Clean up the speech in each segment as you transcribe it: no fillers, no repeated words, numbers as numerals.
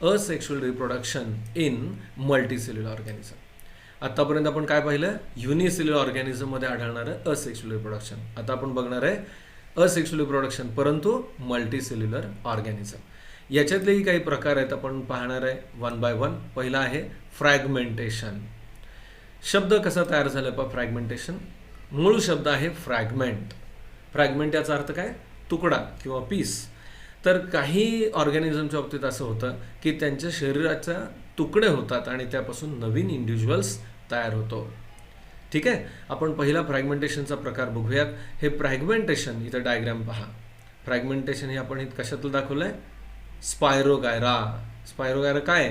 Asexual reproduction in multicellular organism. आतापर्यंत आपण काय पाहिलं? युनिसेल्युलर ऑर्गॅनिझममध्ये आढळणारं असेक्शुअल रिप्रोडक्शन. आता आपण बघणार आहे असेक्शुअल रिप्रोडक्शन परंतु मल्टीसेल्युलर ऑर्गॅनिझम. याच्यातलेही काही प्रकार आहेत, आपण पाहणार आहे वन बाय वन. पहिला आहे फ्रॅगमेंटेशन. शब्द कसा तयार झाला पहा फ्रॅगमेंटेशन. मूळ शब्द आहे फ्रॅगमेंट. फ्रॅगमेंट याचा अर्थ काय? तुकडा किंवा पीस. तर काही ऑर्गॅनिझमच्या बाबतीत असं होतं की त्यांच्या शरीराच्या तुकडे होतात आणि त्यापासून नवीन इंडिव्हिज्युअल्स तयार होतो. ठीक आहे, आपण पहिला फ्रॅगमेंटेशनचा प्रकार बघूयात. हे फ्रॅगमेंटेशन इथं डायग्राम पहा. फ्रॅगमेंटेशन हे आपण इथं कशातलं दाखवलं आहे? स्पायरोगायरा. स्पायरोगायरा काय?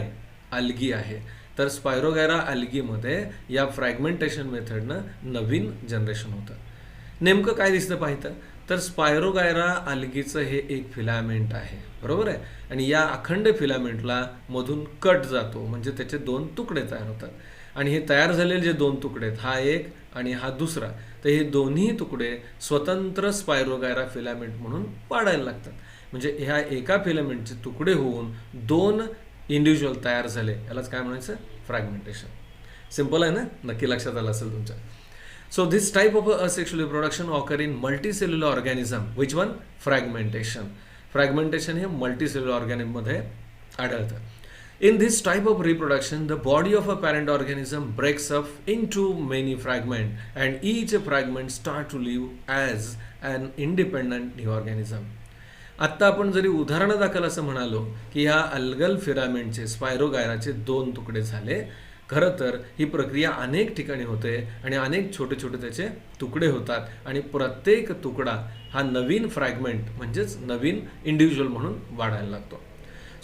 अल्गी आहे. तर स्पायरोगायरा अल्गीमध्ये या फ्रॅगमेंटेशन मेथडनं नवीन जनरेशन होतं. नेमकं काय दिसतं पाहिजे तर स्पायरोगायरा अल्गीचं हे एक फिलामेंट आहे, बरोबर आहे. आणि या अखंड फिलामेंटला मधून कट जातो, म्हणजे त्याचे दोन तुकडे तयार होतात. आणि हे तयार झालेले जे दोन तुकडे आहेत, हा एक आणि हा दुसरा, तर हे दोन्ही तुकडे स्वतंत्र स्पायरोगायरा फिलामेंट म्हणून वाढायला लागतात. म्हणजे ह्या एका फिलामेंटचे तुकडे होऊन दोन इंडिव्हिज्युअल तयार झाले, यालाच काय म्हणायचं? फ्रॅगमेंटेशन. सिंपल आहे ना? नक्की लक्षात आलं असेल तुमच्या. So this type of asexual reproduction occur in multicellular organism. Which one? Fragmentation. Fragmentation हे multicellular organism मध्ये आढळतं. In this type of reproduction, the body of a parent organism breaks up into many fragments, and each fragment start to live as an independent new organism. आत्ता आपण जरी उदाहरणादाखल असं म्हणालो की ह्या अल्गल फिलामेंटचे स्पायरोगायराचे दोन तुकडे झाले, खरं तर ही प्रक्रिया अनेक ठिकाणी होते आणि अनेक छोटे छोटे त्याचे तुकडे होतात आणि प्रत्येक तुकडा हा नवीन फ्रॅगमेंट म्हणजेच नवीन इंडिव्हिज्युअल म्हणून वाढायला लागतो.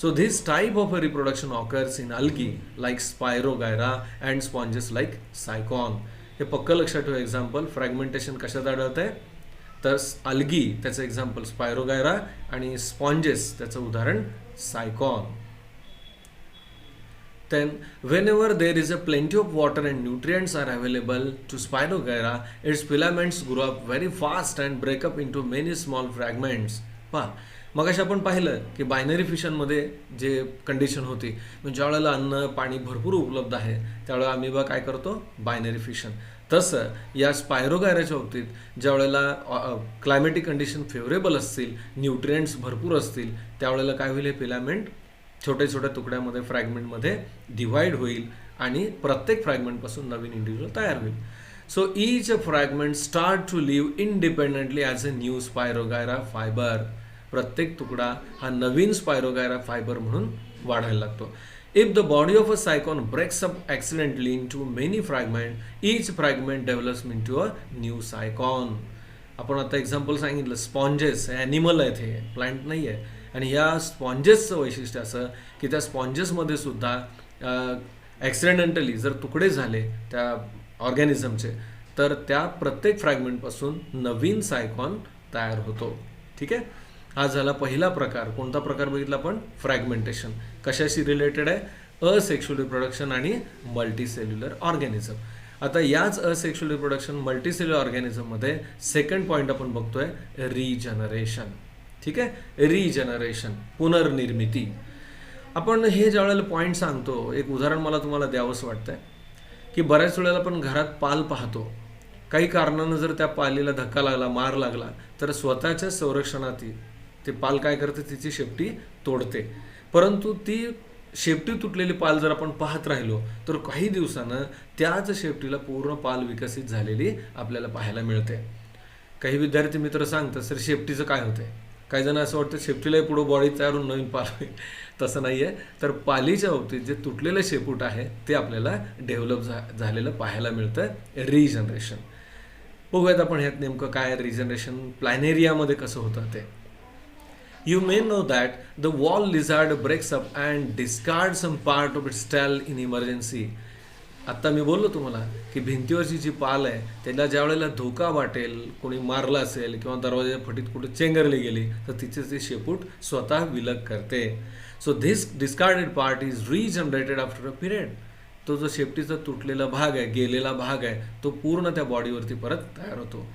So this type of a reproduction occurs in algae like spirogyra and sponges like sycon. हे पक्क लक्षात ठेवा. एक्झाम्पल फ्रॅगमेंटेशन कशात आढळत आहे? तर अल्गी त्याचं एक्झाम्पल स्पायरोगायरा आणि स्पॉन्जेस त्याचं उदाहरण सायकॉन. Then whenever there is a plenty of water and nutrients are available to Spirogyra, its filaments grow up very fast and break up into many small fragments. पहा, मगाशी आपण पाहिलं की binary फिशनमध्ये जे condition होती, म्हणजे ज्यावेळेला अन्न पाणी भरपूर उपलब्ध आहे त्यावेळेला अमिबा काय करतो? Binary fission. तसं या स्पायरोगायराच्या बाबतीत ज्यावेळेला क्लायमॅटिक कंडिशन फेवरेबल असतील, न्यूट्रिएंट्स भरपूर असतील, त्यावेळेला काय होईल? हे फिलामेंट छोट्या छोट्या तुकड्यामध्ये फ्रॅगमेंटमध्ये डिवाइड होईल आणि प्रत्येक फ्रॅगमेंटपासून नवीन इंडिव्हिज्युअल तयार होईल. So each fragment start to live independently as a new spirogyra fibre. प्रत्येक तुकडा हा नवीन स्पायरोगायरा फायबर म्हणून वाढायला लागतो. If the body of a sycon breaks up accidentally in to many fragment, each fragment develops in to a new sycon. आपण आता example सांगितलं, स्पॉन्जेस ॲनिमल आहेत, हे प्लांट नाही आहे. आणि ह्या स्पॉन्जेसचं वैशिष्ट्य असं की त्या स्पॉन्जेसमध्ये सुद्धा ॲक्सिडेंटली जर तुकडे झाले त्या ऑर्गॅनिझमचे, तर त्या प्रत्येक फ्रॅगमेंटपासून नवीन सायकॉन तयार होतो. ठीक आहे, हा झाला पहिला प्रकार. कोणता प्रकार बघितला आपण? फ्रॅगमेंटेशन. कशाशी रिलेटेड आहे? असेक्शुअल रिप्रोडक्शन आणि मल्टीसेल्युलर ऑर्गॅनिझम. आता याच असेक्शुअल रिप्रोडक्शन मल्टीसेल्युलर ऑर्गॅनिझममध्ये सेकंड पॉईंट आपण बघतोय रिजनरेशन. ठीक आहे, रिजनरेशन, पुनर्निर्मिती. आपण हे ज्या वेळेला पॉईंट सांगतो, एक उदाहरण मला तुम्हाला द्यावंसं वाटतंय की बऱ्याच वेळेला आपण घरात पाल पाहतो. काही कारणानं जर त्या पालीला धक्का लागला, मार लागला, तर स्वतःच्या संरक्षणात ते पाल काय करते? तिची शेपटी तोडते. परंतु ती शेपटी तुटलेली पाल जर आपण पाहत राहिलो तर काही दिवसानं त्याच शेपटीला पूर्ण पाल विकसित झालेली आपल्याला पाहायला मिळते. काही विद्यार्थी मित्र सांगतात, सर शेपटीचं काय होतंय? काही जण असं वाटतं शेपटीलाही पुढं बॉडी तयार होऊन नवीन पाल होईल. तसं नाही आहे. तर पालीच्या बाबतीत जे तुटलेलं शेपूट आहे ते आपल्याला डेव्हलप झालेलं पाहायला मिळतं, रिजनरेशन. बघूयात आपण ह्यात नेमकं काय रिजनरेशन प्लॅनेरियामध्ये कसं होतं ते. You may know that the wall lizard breaks up and discards some part of its tail in emergency. आत्ता मी बोललो तुम्हाला की भिंतीवरची जी पाल आहे त्याला ज्या वेळेला धोका वाटेल, कोणी मारला असेल किंवा दरवाजा फटीत कुठे चेंगरली गेली, तर तिचे ते शेपूट स्वतः विलग करते. So this discarded part is regenerated after a period. तो जो शेपटीचा तुटलेला भाग आहे, गेलेला भाग आहे, तो पूर्ण त्या बॉडीवरती परत तयार होतो.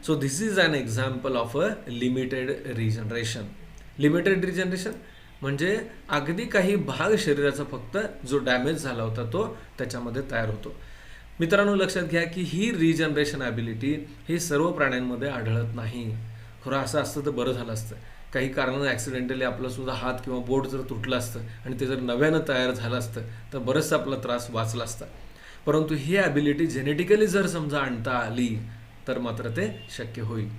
So this is an example of a limited regeneration. Limited regeneration म्हणजे अगदी काही भाग शरीराचा फक्त जो डॅमेज झाला होता तो त्याच्यामध्ये तयार होतो. मित्रांनो, लक्षात घ्या की ही रिजनरेशन ॲबिलिटी ही सर्व प्राण्यांमध्ये आढळत नाही. खरं असं असतं तर बरं झालं असतं. काही कारणानं ॲक्सिडेंटली आपला सुद्धा हात किंवा बोट जर तुटलं असतं आणि ते जर नव्यानं तयार झालं असतं तर बरंचसा आपला त्रास वाचला असता. परंतु ही ॲबिलिटी जेनेटिकली जर समजा आणता आली तर मात्र ते शक्य होईल.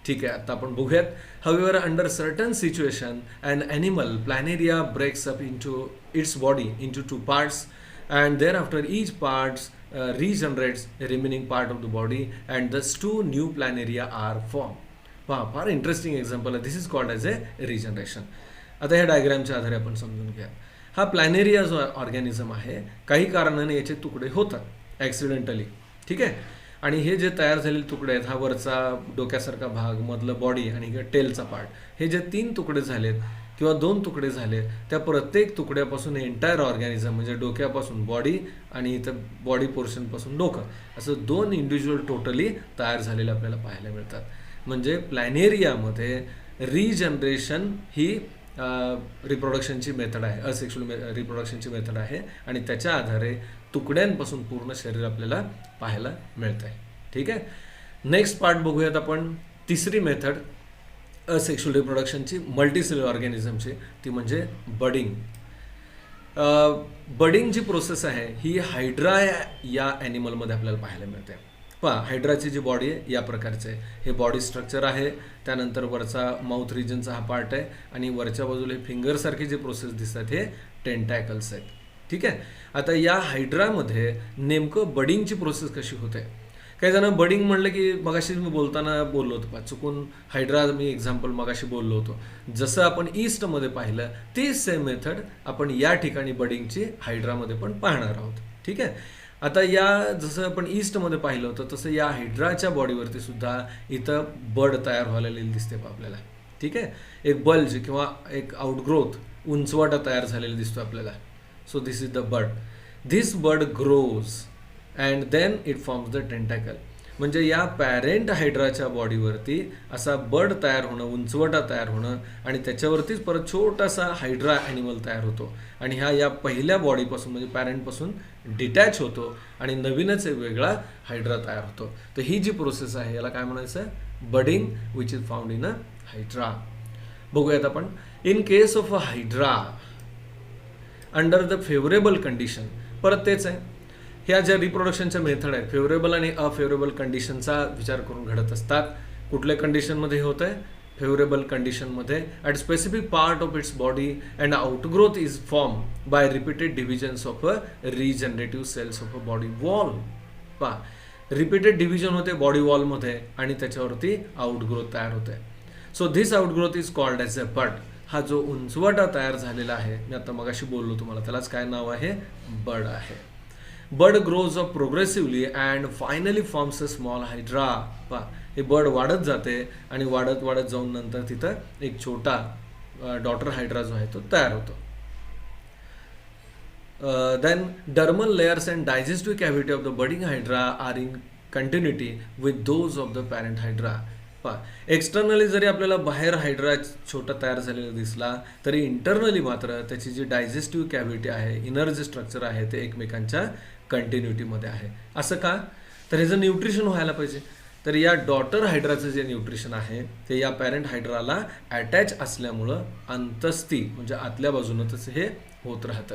ठीक आहे, आता आपण बघूयात. However under certain situation an animal planaria breaks up into its body into two parts and thereafter each parts regenerates the remaining part of the body and thus two new planaria are formed. पहा, फार interesting example आहे. This is called as a regeneration. आता ह्या डायग्रामच्या आधारे आपण समजून घ्या. हा प्लॅनेरिया जो ऑर्गॅनिझम आहे काही कारणाने याचे तुकडे होतात ॲक्सिडेंटली. ठीक आहे, आणि हे जे तयार झालेले तुकडे आहेत, हा वरचा डोक्यासारखा भाग, मधलं बॉडी आणि टेलचा पार्ट, हे जे 3 तुकडे झालेत किंवा 2 तुकडे झाले, त्या प्रत्येक तुकड्यापासून एंटायर ऑर्गॅनिझम म्हणजे डोक्यापासून बॉडी आणि इथं बॉडी पोर्शनपासून डोकं असं 2 इंडिव्हिज्युअल टोटली तयार झालेले आपल्याला पाहायला मिळतात. म्हणजे प्लॅनेरियामध्ये रिजनरेशन ही रिप्रोडक्शनची मेथड आहे, असेक्शुअल रिप्रोडक्शनची मेथड आहे आणि त्याच्या आधारे तुकड्यांपासून पूर्ण शरीर आपल्याला पाहायला मिळतं आहे. ठीक आहे, नेक्स्ट पार्ट बघूयात आपण. तिसरी मेथड असेक्शुअल रिप्रोडक्शनची मल्टीसेल्युलर ऑर्गॅनिझमची, ती म्हणजे बडिंग. बडिंग जी प्रोसेस आहे ही हायड्रा या ॲनिमलमध्ये आपल्याला पाहायला मिळते. पहा, हायड्राची जी बॉडी आहे या प्रकारचे आहे. हे बॉडी स्ट्रक्चर आहे. त्यानंतर वरचा माउथ रिजनचा हा पार्ट आहे आणि वरच्या बाजूला फिंगरसारखे जे प्रोसेस दिसतात हे टेंटॅकल्स आहेत. ठीक आहे, आता या हायड्रामध्ये नेमकं बडिंगची प्रोसेस कशी होते. काही जण बडिंग म्हणलं की मगाशी मी बोलताना बोललो होतो, चुकून हायड्रा मी एक्झाम्पल मगाशी बोललो होतो. जसं आपण ईस्टमध्ये पाहिलं तीच सेम मेथड आपण या ठिकाणी बडिंगची हायड्रामध्ये पण पाहणार आहोत. ठीक आहे, आता या जसं आपण ईस्टमध्ये पाहिलं होतं तसं या हायड्राच्या बॉडीवरती सुद्धा इथं बड तयार व्हायला दिसते आपल्याला. ठीक आहे, एक बल्ज किंवा एक आउटग्रोथ उंचवाटा तयार झालेला दिसतो आपल्याला. So this is the bud. This bud grows and then it forms the tentacle. म्हणजे या पॅरेंट हायड्राच्या बॉडीवरती असा बड तयार होणं, उंचवटा तयार होणं आणि त्याच्यावरतीच परत छोटासा हायड्रा ॲनिमल तयार होतो आणि हा या पहिल्या बॉडीपासून म्हणजे पॅरेंटपासून डिटॅच होतो आणि नवीनच एक वेगळा हायड्रा तयार होतो. तर ही जी प्रोसेस आहे याला काय म्हणायचं, budding which is found in a hydra. बघूयात आपण. In case of a hydra under the favourable condition, परत तेच आहे, ह्या ज्या रिप्रोडक्शनच्या मेथड आहेत फेवरेबल आणि अफेवरेबल कंडिशनचा विचार करून घडत असतात. कुठल्या कंडिशनमध्ये होतं आहे, फेवरेबल कंडिशनमध्ये at specific part of its body and outgrowth is form by repeated divisions of a regenerative cells of a body wall. पहा, रिपीटेड डिव्हिजन होते बॉडी वॉलमध्ये आणि त्याच्यावरती आउटग्रोथ तयार होते. So this outgrowth is called as a bud. हा जो उंचवटा तयार झालेला आहे, मी आता मगाशी बोललो तुम्हाला, त्यालाच काय नाव आहे, बड आहे. Bud grows up progressively and finally forms a small hydra. पहा, हे बड वाढत जाते आणि वाढत वाढत जाऊन नंतर तिथं एक छोटा डॉटर हायड्रा जो आहे तो तयार होतो. Then dermal layers and digestive cavity of the budding hydra are in continuity with those of the parent hydra. पहा, एक्सटर्नली जरी आपल्याला बाहेर हायड्रा छोटा तयार झालेला दिसला तरी इंटरनली मात्र त्याची जी डायजेस्टिव्ह कॅव्हिटी आहे, इनर जे स्ट्रक्चर आहे ते एकमेकांच्या कंटिन्युटीमध्ये आहे. असं का, तर ह्याचं न्यूट्रिशन व्हायला पाहिजे. तर या डॉटर हायड्राचं जे न्यूट्रिशन आहे ते या पॅरेंट हायड्राला अटॅच असल्यामुळं अंतस्ती म्हणजे आतल्या बाजूनं तसं हे होत राहतं.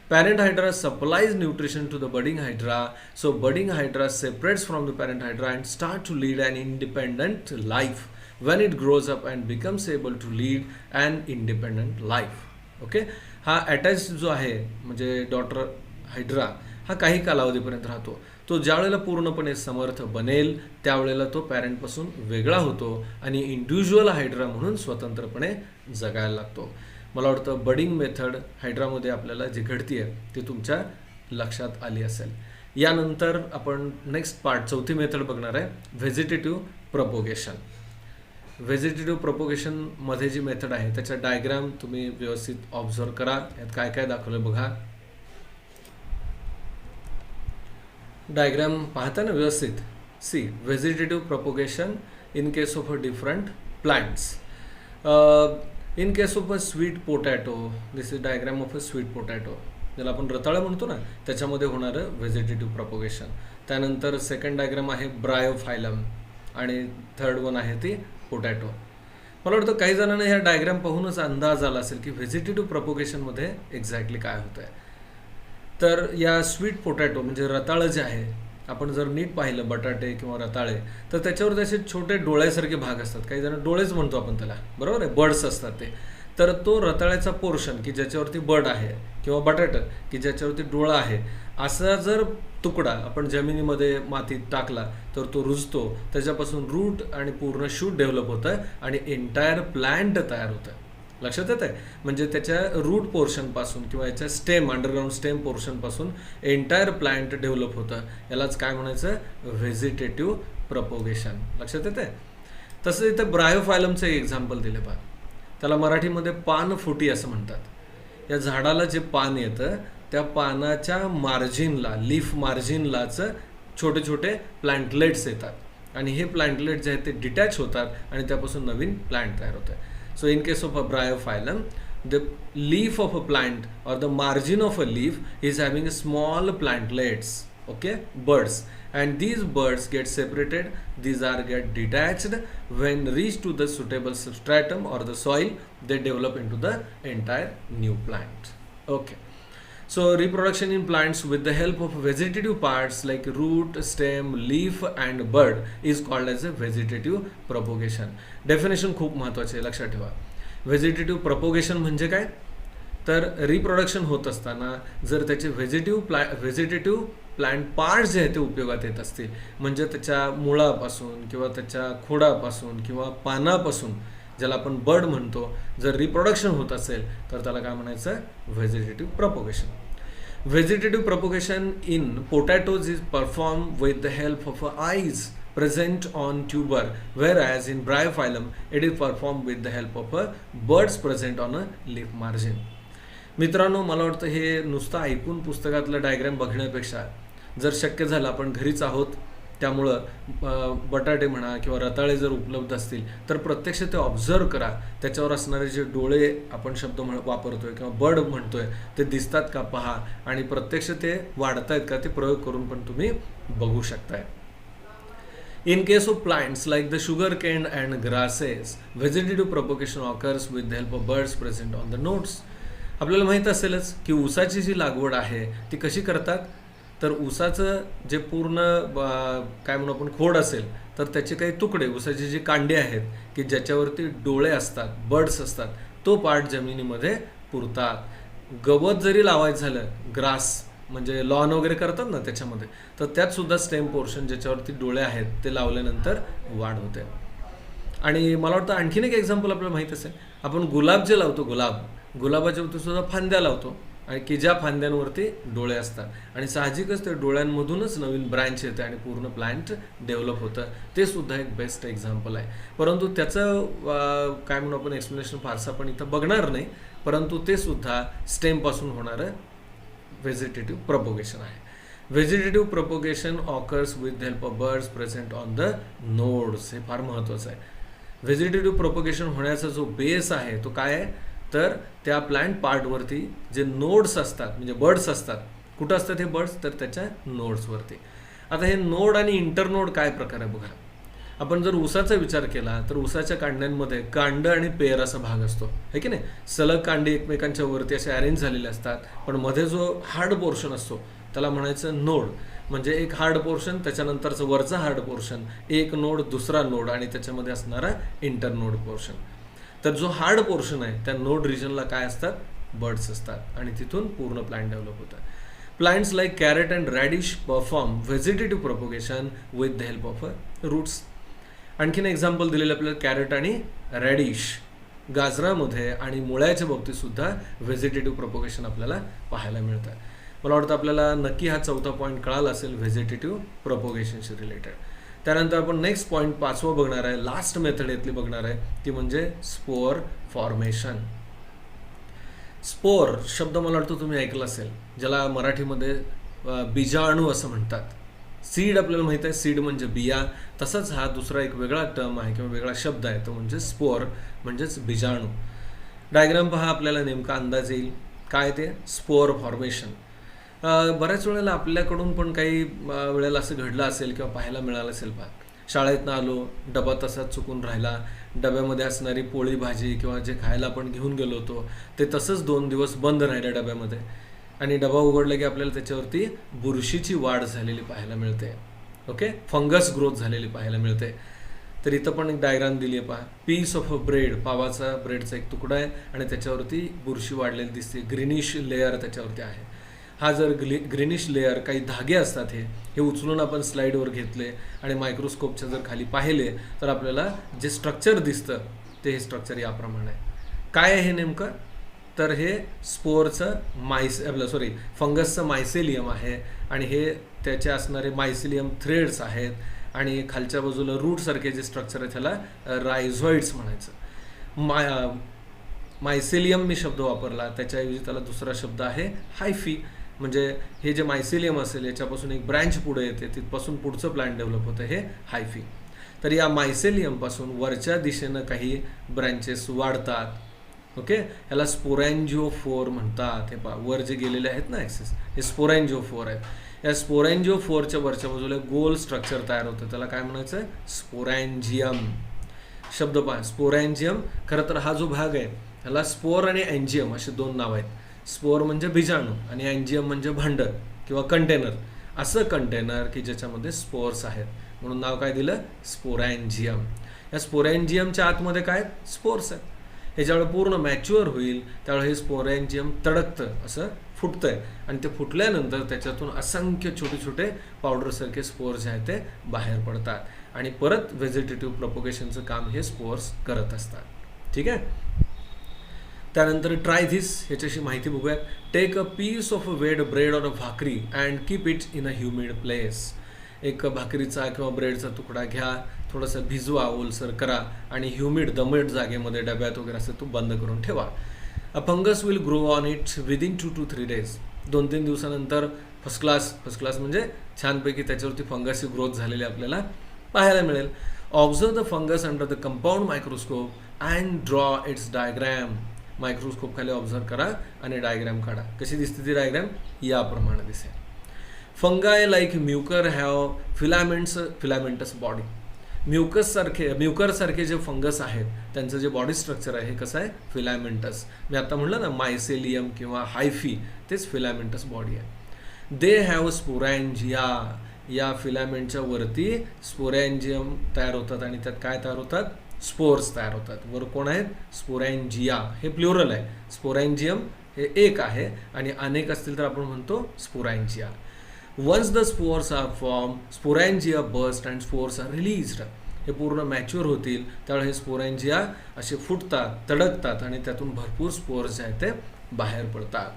Parent hydra supplies nutrition to the budding hydra, so budding hydra separates from the parent hydra and start to lead an independent life when it grows up and becomes able to lead an independent life. Okay, हा attach जो आहे म्हणजे daughter hydra हा काही कालावधीपर्यंत राहतो. तो ज्या वेळेला पूर्णपणे समर्थ बनेल त्यावेळेला तो पॅरेंटपासून वेगळा होतो आणि इंडिव्हिज्युअल हायड्रा म्हणून स्वतंत्रपणे जगायला लागतो. मला वाटतं बडिंग मेथड हायड्रामध्ये आपल्याला जी घडती आहे ती तुमच्या लक्षात आली असेल. यानंतर आपण नेक्स्ट पार्ट चौथी मेथड बघणार आहे, व्हेजिटेटिव्ह प्रपोगेशन. व्हेजिटेटिव्ह प्रपोगेशनमध्ये जी मेथड आहे त्याचा डायग्राम तुम्ही व्यवस्थित ऑब्झर्व करा. यात काय काय दाखवलं बघा. डायग्राम पाहता ना व्यवस्थित. See, vegetative propagation in case of a different plants. In case of a sweet potato, this is diagram of a sweet potato, ज्याला आपण रताळं म्हणतो ना, त्याच्यामध्ये होणारं व्हेजिटेटिव्ह प्रपोगेशन. त्यानंतर सेकंड डायग्राम आहे ब्रायोफायलम आणि थर्ड वन आहे ती पोटॅटो. मला वाटतं काही जणांना ह्या डायग्राम पाहूनच अंदाज आला असेल की व्हेजिटेटिव्ह प्रपोगेशनमध्ये एक्झॅक्टली काय होतं आहे. तर या स्वीट पोटॅटो म्हणजे रताळं जे आहे, आपण जर नीट पाहिलं बटाटे किंवा रताळे, तर त्याच्यावर त्याचे छोटे डोळ्यासारखे भाग असतात. काही जण डोळेच म्हणतो आपण त्याला, बरोबर आहे, बर्ड्स असतात ते. तर तो रताळ्याचा पोर्शन की ज्याच्यावरती बर्ड आहे किंवा बटाटा की ज्याच्यावरती डोळा आहे, असा जर तुकडा आपण जमिनीमध्ये मातीत टाकला तर तो रुजतो, त्याच्यापासून रूट आणि पूर्ण शूट डेव्हलप होतं आणि एंटायर प्लांट तयार होतं. लक्षात येत आहे? म्हणजे त्याच्या रूट पोर्शनपासून किंवा याच्या स्टेम, अंडरग्राऊंड स्टेम पोर्शनपासून एंटायर प्लांट डेव्हलप होतं. यालाच काय म्हणायचं? Vegetative propagation. लक्षात येत आहे? तसं इथं ब्रायोफायलमचं एक एक्झाम्पल दिले पहा. त्याला मराठीमध्ये पानफुटी असं म्हणतात. या झाडाला जे पान येतं त्या पानाच्या मार्जिनला, लीफ मार्जिनलाच छोटे छोटे प्लांटलेट्स येतात आणि हे प्लांटलेट जे आहेत ते डिटॅच होतात आणि त्यापासून नवीन प्लांट तयार होतं. So in case of a bryophyllum, the leaf of a plant or the margin of a leaf is having small plantlets, okay, buds, and these buds get separated, these are get detached. When reach to the suitable substratum or the soil, they develop into the entire new plant. Okay, so reproduction in plants with the help of vegetative parts like root, stem, leaf and bud is called as a vegetative propagation. Definition खूप महत्त्वाचे आहे, लक्षात ठेवा. Vegetative propagation म्हणजे काय? तर reproduction होत असताना जर त्याचे व्हेजिटेटिव्ह प्लांट पार्ट्स जे आहेत ते उपयोगात येत असतील, म्हणजे त्याच्या मुळापासून किंवा त्याच्या खोडापासून किंवा पानापासून, ज्याला आपण बर्ड म्हणतो, जर रिप्रोडक्शन होत असेल तर त्याला काय म्हणायचं? Vegetative propagation. Vegetative propagation in potatoes is performed with the help of eyes present on tuber, whereas in bryophyllum it is performed with the help of buds present on a leaf margin. मित्रांनो, मला वाटतं हे नुसतं ऐकून पुस्तकातलं diagram बघण्यापेक्षा जर शक्य झालं, आपण घरीच आहोत त्यामुळं बटाटे म्हणा किंवा रताळे जर उपलब्ध असतील तर प्रत्यक्ष ते ऑब्झर्व करा. त्याच्यावर असणारे जे डोळे आपण शब्द वापरतोय किंवा बर्ड म्हणतोय ते दिसतात का पहा आणि प्रत्यक्ष ते वाढतायत का ते प्रयोग करून पण तुम्ही बघू शकताय. In case of plants like the sugar cane and grasses, vegetative propagation occurs with the help of buds present on the nodes. आपल्याला माहीत असेलच की ऊसाची जी लागवड आहे ती कशी करतात. तर ऊसाचं जे पूर्ण काय म्हणू आपण खोड असेल तर त्याचे काही तुकडे, ऊसाची जी कांडी आहेत की ज्याच्यावरती डोळे असतात, बर्ड्स असतात, तो पार्ट जमिनीमध्ये पुरतात. गवत जरी लावायचं झालं, ग्रास म्हणजे लॉन वगैरे करतात ना त्याच्यामध्ये, तर त्यात सुद्धा स्टेम पोर्शन ज्याच्यावरती डोळे आहेत ते लावल्यानंतर वाढ होते. आणि मला वाटतं आणखीन एक एक्झाम्पल आपल्याला माहीत असेल, आपण गुलाब जे लावतो, गुलाबाच्या वरती सुद्धा फांद्या लावतो आणि की ज्या फांद्यांवरती डोळे असतात आणि साहजिकच त्या डोळ्यांमधूनच नवीन ब्रँच येते आणि पूर्ण प्लांट डेव्हलप होतं. ते सुद्धा एक बेस्ट एक्झाम्पल आहे. परंतु त्याचं काय म्हणू आपण एक्सप्लेनेशन फारसं आपण इथं बघणार नाही, परंतु ते सुद्धा स्टेमपासून होणारं व्हेजिटेटिव्ह प्रपोगेशन आहे. Vegetative propagation occurs with the help of birds present on the nodes. हे फार महत्त्वाचं आहे. व्हेजिटेटिव्ह प्रपोगेशन होण्याचा जो बेस आहे तो काय आहे? तर त्या प्लांट पार्टवरती जे नोड्स असतात म्हणजे बर्ड्स असतात. कुठं असतात हे बर्ड्स? तर त्याच्या नोड्सवरती. आता हे नोड आणि इंटरनोड काय प्रकार आहे बघा. आपण जर ऊसाचा विचार केला तर ऊसाच्या कांड्यांमध्ये कांड आणि पेर असा भाग असतो, है की नाही. सलग कांडे एकमेकांच्या वरती असे अरेंज झालेले असतात, पण मध्ये जो हार्ड पोर्शन असतो त्याला म्हणायचं नोड. म्हणजे एक हार्ड पोर्शन, त्याच्यानंतरचं वरचा हार्ड पोर्शन, एक नोड, दुसरा नोड आणि त्याच्यामध्ये असणारा इंटरनोड पोर्शन. तर जो हार्ड पोर्शन आहे त्या नोड रिजनला काय असतात? बर्ड्स असतात आणि तिथून पूर्ण प्लांट डेव्हलप होतात. Plants like carrot and radish perform vegetative propagation with the help of roots. आणखीन एक्झाम्पल दिलेलं आपल्याला कॅरेट आणि रॅडिश. गाजरामध्ये आणि मुळ्याच्या बाबतीत सुद्धा व्हेजिटेटिव्ह प्रपोगेशन आपल्याला पाहायला मिळतं. मला वाटतं आपल्याला नक्की हा चौथा पॉईंट कळाला असेल व्हेजिटेटिव्ह प्रपोगेशनशी रिलेटेड. त्यानंतर आपण नेक्स्ट पॉईंट 5वा बघणार आहे, लास्ट मेथड यातली बघणार आहे, ती म्हणजे स्पोअर फॉर्मेशन. स्पोअर शब्द मला वाटतं तुम्ही ऐकलं असेल, ज्याला मराठीमध्ये बीजाणू असं म्हणतात. सीड आपल्याला माहिती आहे, सीड म्हणजे बिया. तसंच हा दुसरा एक वेगळा टर्म आहे किंवा वेगळा शब्द आहे तो म्हणजे स्पोअर म्हणजेच बीजाणू. डायग्राम पहा, आपल्याला नेमका अंदाज येईल काय ते स्पोअर फॉर्मेशन. बऱ्याच वेळेला आपल्याकडून पण काही वेळेला असं घडलं असेल किंवा पाहायला मिळालं असेल. पहा, शाळेतनं आलो, डबा तसाच चुकून राहिला, डब्यामध्ये असणारी पोळी भाजी किंवा जे खायला आपण घेऊन गेलो होतो ते तसंच 2 दिवस बंद राहिलं डब्यामध्ये, आणि डबा उघडला की आपल्याला त्याच्यावरती बुरशीची वाढ झालेली पाहायला मिळते. ओके, फंगस ग्रोथ झालेली पाहायला मिळते. तर इथं पण एक डायग्राम दिली आहे पहा. पीस ऑफ अ ब्रेड, पावाचा ब्रेडचा एक तुकडा आहे आणि त्याच्यावरती बुरशी वाढलेली दिसते, ग्रीनिश लेअर त्याच्यावरती आहे. हा जर ग्रीनिश लेअर, काही धागे असतात, हे उचलून आपण स्लाईडवर घेतले आणि मायक्रोस्कोपच्या जर खाली पाहिले तर आपल्याला जे स्ट्रक्चर दिसतं ते हे स्ट्रक्चर याप्रमाणे आहे. काय आहे हे नेमकं? तर हे स्पोअरचं फंगसचं मायसेलियम आहे आणि हे त्याचे असणारे मायसेलियम थ्रेड्स आहेत आणि खालच्या बाजूला रूटसारखे जे स्ट्रक्चर आहे त्याला रायझॉइड्स म्हणायचं. मायसेलियम मी शब्द वापरला, त्याच्याऐवजी त्याला दुसरा शब्द आहे हायफी. म्हणजे हे जे मायसेलियम असेल याच्यापासून एक ब्रँच पुढे येते, तिथपासून पुढचं प्लांट डेव्हलप होतं, हे हायफी. तर या मायसेलियमपासून वरच्या दिशेनं काही ब्रँचेस वाढतात. ओके, ह्याला स्पोरॅन्जिओफोर म्हणतात. हे पहा, वर जे गेलेले आहेत ना ॲक्सेस, हे स्पोरॅन्जिओफोर आहेत. या स्पोरॅन्जिओफोरच्या वरच्या बाजूला गोल स्ट्रक्चर तयार होतं, त्याला काय म्हणायचं आहे? स्पोरॅन्जियम. शब्द पहा, स्पोरॅन्जियम. खरं तर हा जो भाग आहे ह्याला स्पोर आणि अँजियम असे 2 नाव आहेत. स्पोर म्हणजे बीजाणू आणि अँजियम म्हणजे भांडं किंवा कंटेनर. असं कंटेनर की ज्याच्यामध्ये स्पोर्स आहेत, म्हणून नाव काय दिलं? स्पोरॅन्जियम. या स्पोरॅन्जियमच्या आतमध्ये काय? स्पोर्स आहेत. हे ज्यावेळेला पूर्ण मॅच्युअर होईल त्यावेळेला हे स्पोरॅन्जियम तडकतं, असं फुटतंय, आणि ते फुटल्यानंतर त्याच्यातून असंख्य छोटे छोटे पावडरसारखे स्पोर्स जे आहेत ते बाहेर पडतात आणि परत व्हेजिटेटिव्ह प्रपोगेशनचं काम हे स्पोर्स करत असतात. ठीक आहे. त्यानंतर ट्राय धिस, ह्याच्याशी माहिती बघूयात. टेक अ पीस ऑफ वेड ब्रेड ऑर अ भाकरी and keep it in a humid place. एक भाकरीचा किंवा ब्रेडचा तुकडा घ्या, थोडंसं भिजवा, ओलसर करा आणि ह्युमिड दमट जागेमध्ये डब्यात वगैरे असं तो बंद करून ठेवा. A fungus will grow on it within 2 to 3 days. 2-3 दिवसानंतर फर्स्ट क्लास म्हणजे छानपैकी त्याच्यावरती फंगसची ग्रोथ झालेली आपल्याला पाहायला मिळेल. Observe the fungus under the compound microscope and draw it's diagram. Microscope खाली ऑब्झर्व करा आणि डायग्रॅम काढा. कशी दिसते ती डायग्रॅम? याप्रमाणे दिसेल. Fungi like mucor have filamentous body. म्युकरसारखे जे फंगस आहेत त्यांचं जे बॉडी स्ट्रक्चर आहे हे कसं आहे? फिलामेंटस. मी आता म्हटलं ना मायसेलियम किंवा हायफी, तेच फिलामेंटस बॉडी आहे. They have sporangia. या फिलामेंटच्या वरती स्पोरॅन्जियम तयार होतात आणि त्यात काय तयार होतात? स्पोर्स तयार होतात. वर कोण आहेत? स्पोरॅन्जिया. हे प्लुरल आहे. स्पोरॅन्जियम हे एक आहे आणि अनेक असतील तर आपण म्हणतो sporangia. Once the spores are form, sporangia burst and spores are released. हे पूर्ण मॅच्युअर होतील त्यावेळेला हे स्पोरॅन्जिया असे फुटतात, तडकतात आणि त्यातून भरपूर स्पोर्स जे आहेत ते बाहेर पडतात.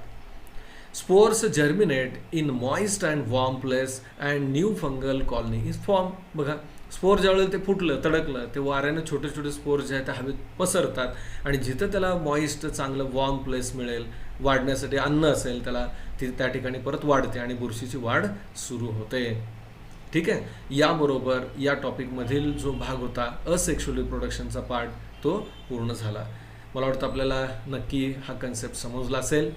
Spores germinate in moist and warm place and new fungal colony is form. बघा, स्पोर ज्यावेळेला ते फुटलं, तडकलं, ते वाऱ्यानं छोटे छोटे स्पोर्स जे आहेत ते हवेत पसरतात आणि जिथं त्याला मॉइस्ट चांगलं वॉर्म प्लेस मिळेल, वाढण्यासाठी अन्न असेल त्याला, त्या ठिकाणी परत वाढते आणि बुरशीची वाढ सुरू होते. ठीक आहे. याबरोबर या टॉपिकमधील जो भाग होता असेक्शुअल रिप्रोडक्शनचा पार्ट तो पूर्ण झाला. मला वाटतं आपल्याला नक्की हा कन्सेप्ट समजला असेल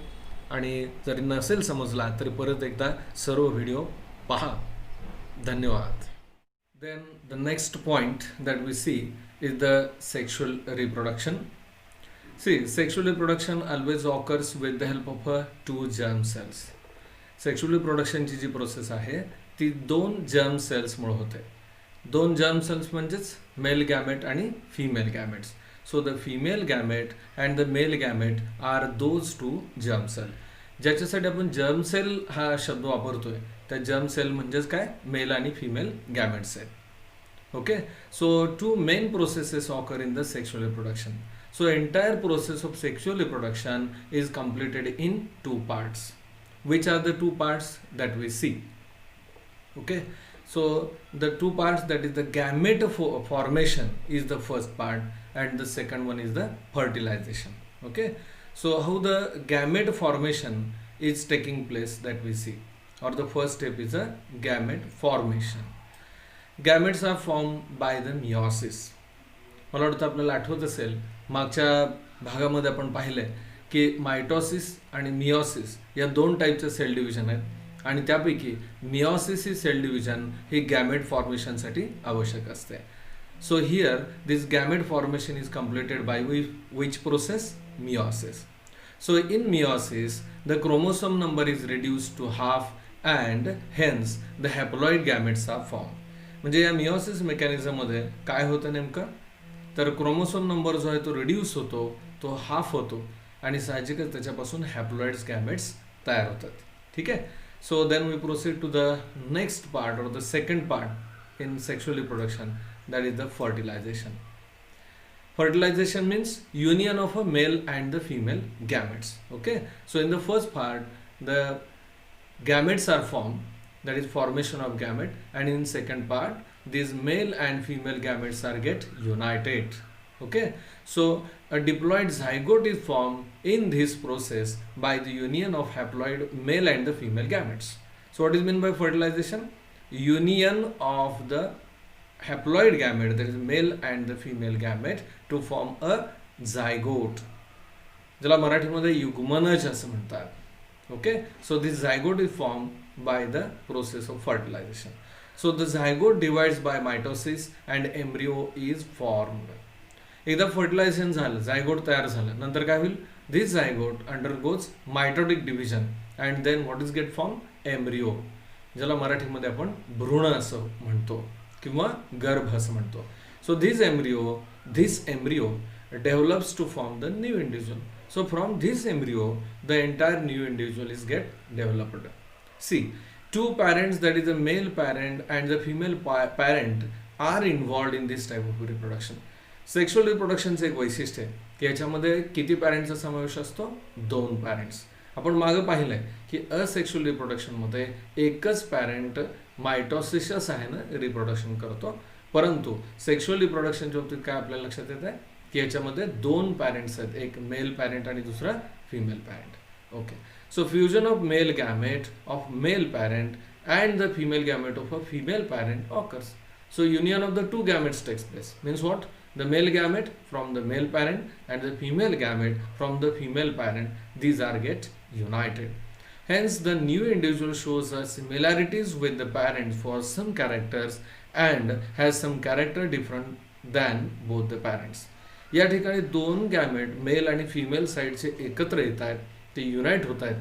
आणि जरी नसेल समजला तरी परत एकदा सर्व व्हिडिओ पहा. धन्यवाद. Then the next point that we see is the sexual reproduction. See, sexual reproduction always occurs with the help of 2 germ cells. Sexual reproduction ची जी प्रोसेस आहे ती 2 germ cells मुळे होते. 2 germ cells म्हणजेच मेल गॅमेट आणि female gametes. So the female gamete and the male gamete are those 2 germ cell. ज्याच्यासाठी आपण germ sale हा शब्द वापरतोय त्या जर्म सेल म्हणजेच काय? मेल आणि फिमेल गॅमेट्स आहेत. Okay. So 2 main processes occur in the sexual reproduction. So entire process of sexual reproduction is completed in 2 parts. Which are the 2 parts that we see? Okay. So the 2 parts, that is the gamete formation is the first part and the second one is the fertilization. Okay. So how the gamete formation is taking place that we see, or the first step is a gamete formation. Gametes are formed by the meiosis. मला वाटतं आपल्याला आठवत असेल मागच्या भागामध्ये आपण पाहिलंय की मायटॉसिस आणि मिओसिस या दोन टाईपचे सेल डिव्हिजन आहेत आणि त्यापैकी मिओसिस ही सेल डिव्हिजन ही गॅमेट फॉर्मेशनसाठी आवश्यक असते. So here this gamete formation is completed by which process? Meiosis. So in meiosis the chromosome number is reduced to half and hence the haploid gametes are formed. म्हणजे या meiosis मेकॅनिझममध्ये काय होतं नेमकं, तर chromosome number जो आहे तो reduce होतो, तो हाफ होतो आणि साहजिकच त्याच्यापासून हॅप्लॉइड्स गॅमेट्स तयार होतात. ठीक आहे. So then we proceed to the next part or the second part in sexual reproduction, that is the fertilization. Fertilization means union of a male and the female gametes. Okay, so in the first part the gametes are formed, that is formation of gamete, and in second part these male and female gametes are get united. Okay, so a diploid zygote is formed in this process by the union of haploid male and the female gametes. So what is meant by fertilization? Union of the haploid gamete, that is male and the female gamete, to form a zygote, ज्याला मराठीमध्ये युग्मनज असं म्हणतात. Okay, so this zygote is formed by the process of fertilization. So the zygote divides by mitosis and embryo is formed. एकदा fertilisation झालं, zygote तयार झालं, नंतर काय होईल, this zygote undergoes mitotic division and then what is get form? Embryo, ज्याला मराठीमध्ये आपण भ्रूण असं म्हणतो किंवा गर्भ असं म्हणतो. So this embryo develops to form the new individual. So from this embryo the entire new individual is get developed. See, two parents, that is a male parent and the female parent, are involved in this type of reproduction. Sexual रिप्रोडक्शनचं एक वैशिष्ट्य आहे की याच्यामध्ये किती पॅरेंटचा समावेश असतो? 2 parents. आपण मागे पाहिलंय की असेक्शुअल रिप्रोडक्शनमध्ये एकच पॅरेंट मायटॉसिसच्या सहाय्यानं रिप्रोडक्शन करतो, परंतु सेक्शुअल रिप्रोडक्शनच्या बाबतीत काय आपल्याला लक्षात येत आहे की याच्यामध्ये 2 पॅरेंट्स आहेत, एक मेल पॅरेंट आणि दुसरा female parent. Okay, so fusion of male gamete of male parent and the female gamete of a female parent occurs. So union of the two gametes takes place. Means what? The male gamete from the male parent and the female gamete from the female parent, these are get united. Hence the new individual shows similarities with the parents for some characters and has some character different than both the parents. या ठिकाणी 2 gamete mail आणि female साईडचे एकत्र येत आहेत, ते unite होत आहेत.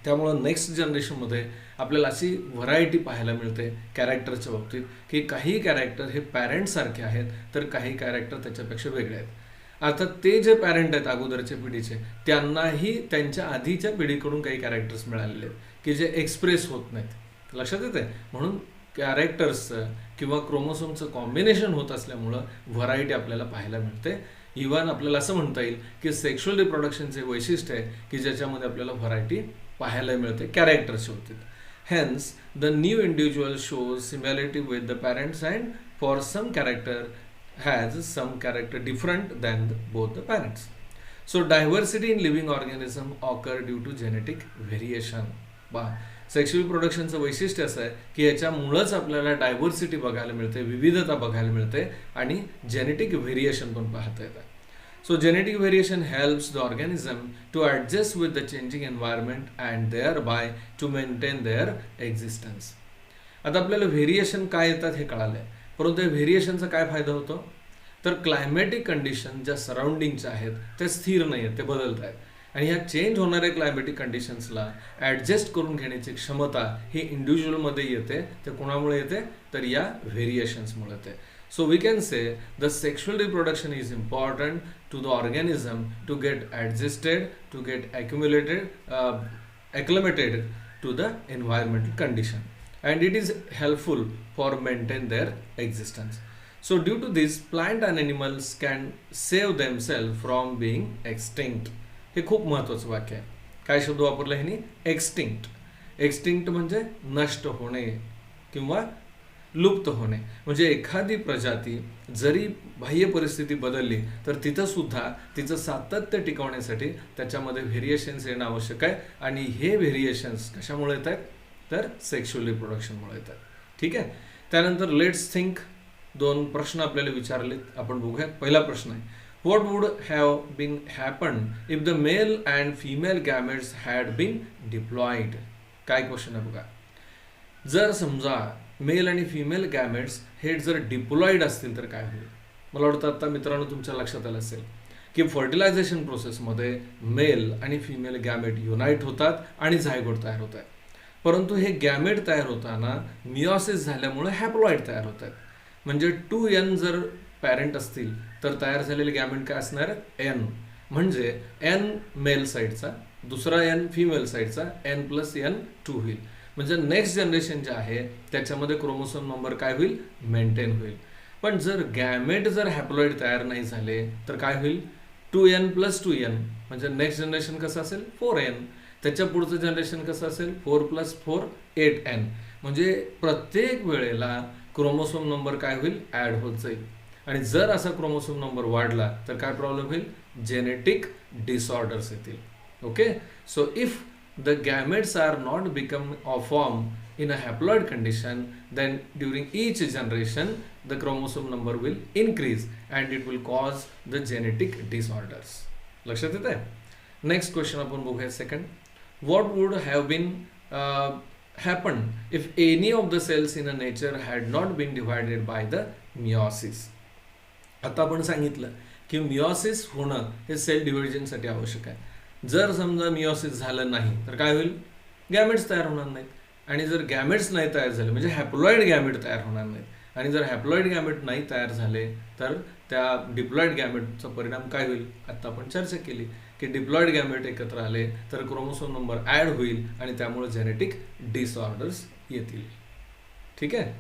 त्यामुळं नेक्स्ट जनरेशनमध्ये आपल्याला अशी व्हरायटी पाहायला मिळते कॅरेक्टरच्या बाबतीत की काही कॅरेक्टर हे पॅरेंटसारखे आहेत तर काही कॅरेक्टर त्याच्यापेक्षा वेगळे आहेत. अर्थात ते जे पॅरेंट आहेत अगोदरच्या पिढीचे, त्यांनाही त्यांच्या आधीच्या पिढीकडून काही कॅरेक्टर्स मिळालेले आहेत की जे एक्सप्रेस होत नाहीत. लक्षात येते? म्हणून कॅरेक्टर्सचं किंवा क्रोमोसोमचं कॉम्बिनेशन होत असल्यामुळं व्हरायटी आपल्याला पाहायला मिळते. इव्हन आपल्याला असं म्हणता येईल की सेक्शुअल रिप्रोडक्शनचे वैशिष्ट्य आहे की ज्याच्यामध्ये आपल्याला व्हरायटी पाहायला मिळते कॅरेक्टर्सच्या बाबतीत. Hence the new individual shows similarity with the parents and for some character has some character different than both the parents. So diversity in living organism occur due to genetic variation. Sexual प्रोडक्शनचं वैशिष्ट्य असं आहे की याच्यामुळंच आपल्याला diversity बघायला मिळते, विविधता बघायला मिळते आणि जेनेटिक व्हेरिएशन पण पाहता येतात. So genetic variation helps the organism to adjust with the changing environment and thereby to maintain their existence. आता आपल्याला व्हेरिएशन काय येतात हे कळालं आहे, परंतु या व्हेरिएशनचा काय फायदा होतो? तर क्लायमॅटिक कंडिशन ज्या सराउंडिंगच्या आहेत त्या स्थिर नाही आहेत, ते बदलत आहेत आणि ह्या चेंज होणाऱ्या क्लायमॅटिक कंडिशन्सला ॲडजस्ट करून घेण्याची क्षमता ही इंडिव्हिज्युअलमध्ये येते. ते कोणामुळे येते? तर या व्हेरिएशन्समुळे येते. So we can say the sexual reproduction is important to the organism to get adjusted, to get acclimated to the environmental condition, and it is helpful for maintain their existence. So due to this, plant and animals can save themselves from being extinct. हे खूप महत्त्वाचं वाक्य आहे. काय शब्द वापरला ह्यानी? Extinct. Extinct म्हणजे नष्ट होणे किंवा लुप्त होणे. म्हणजे एखादी प्रजाती जरी बाह्य परिस्थिती बदलली तर तिथं सुद्धा तिचं सातत्य टिकवण्यासाठी त्याच्यामध्ये व्हेरिएशन्स येणं आवश्यक आहे आणि हे व्हेरिएशन्स कशामुळे येत आहेत? तर सेक्शुअल रिप्रोडक्शनमुळे येतात. ठीक आहे. त्यानंतर लेट्स थिंक. 2 प्रश्न आपल्याला विचारलेत, आपण बघूयात. पहिला प्रश्न आहे, What would have been happened if the male and female gametes had been diploid? काय क्वेश्चन आहे बघा. जर समजा मेल आणि फिमेल गॅमेट्स हे जर डिप्लॉइड असतील तर काय होईल? मला वाटतं आता मित्रांनो तुमच्या लक्षात आलं असेल की फर्टिलायझेशन प्रोसेसमध्ये मेल आणि फिमेल गॅमेट युनाईट होतात आणि झायगोट तयार होत आहे. परंतु हे गॅमेट तयार होताना मिओसिस झाल्यामुळे हॅप्लॉइड तयार होत आहेत. म्हणजे 2n जर पॅरेंट असतील तर तयार झालेले गॅमेट काय असणार? n. म्हणजे n मेल साईडचा, दुसरा n फिमेल साईडचा, n+n2 होईल. म्हणजे नेक्स्ट जनरेशन जे आहे त्याच्यामध्ये क्रोमोसोम नंबर काय होईल? मेंटेन होईल. पण जर गॅमेट जर हॅप्लॉइड तयार नाही झाले तर काय होईल? 2n+2n. म्हणजे नेक्स्ट जनरेशन कसं असेल? 4n. त्याच्या पुढचं जनरेशन कसं असेल? 4+4 8n. म्हणजे प्रत्येक वेळेला क्रोमोसोम नंबर काय होईल? ॲड होत जाईल. आणि जर असा क्रोमोसोम नंबर वाढला तर काय प्रॉब्लेम होईल? जेनेटिक डिसऑर्डर्स येतील. Okay, so if the gametes are not become or form in a haploid condition, then during each generation the chromosome number will increase and it will cause the genetic disorders. लक्षात येत आहे? Next question आपण बघूया. Second, what would have been happened if any of the cells in a nature had not been divided by the meiosis? आता आपण सांगितलं की meiosis होणं हे सेल डिव्हिजनसाठी आवश्यक आहे. जर समजा मिओसिस झालं नाही तर काय होईल? गॅमेट्स तयार होणार नाहीत. आणि जर गॅमेट्स नाही तयार झाले म्हणजे हॅप्लॉइड गॅमेट तयार होणार नाहीत. आणि जर हॅप्लॉइड गॅमेट नाही तयार झाले तर त्या डिप्लॉइड गॅमेटचा परिणाम काय होईल? आता आपण चर्चा केली की डिप्लॉइड गॅमेट एकत्र आले तर क्रोमोसोम नंबर ॲड होईल आणि त्यामुळे जेनेटिक डिसऑर्डर्स येतील. ठीक आहे.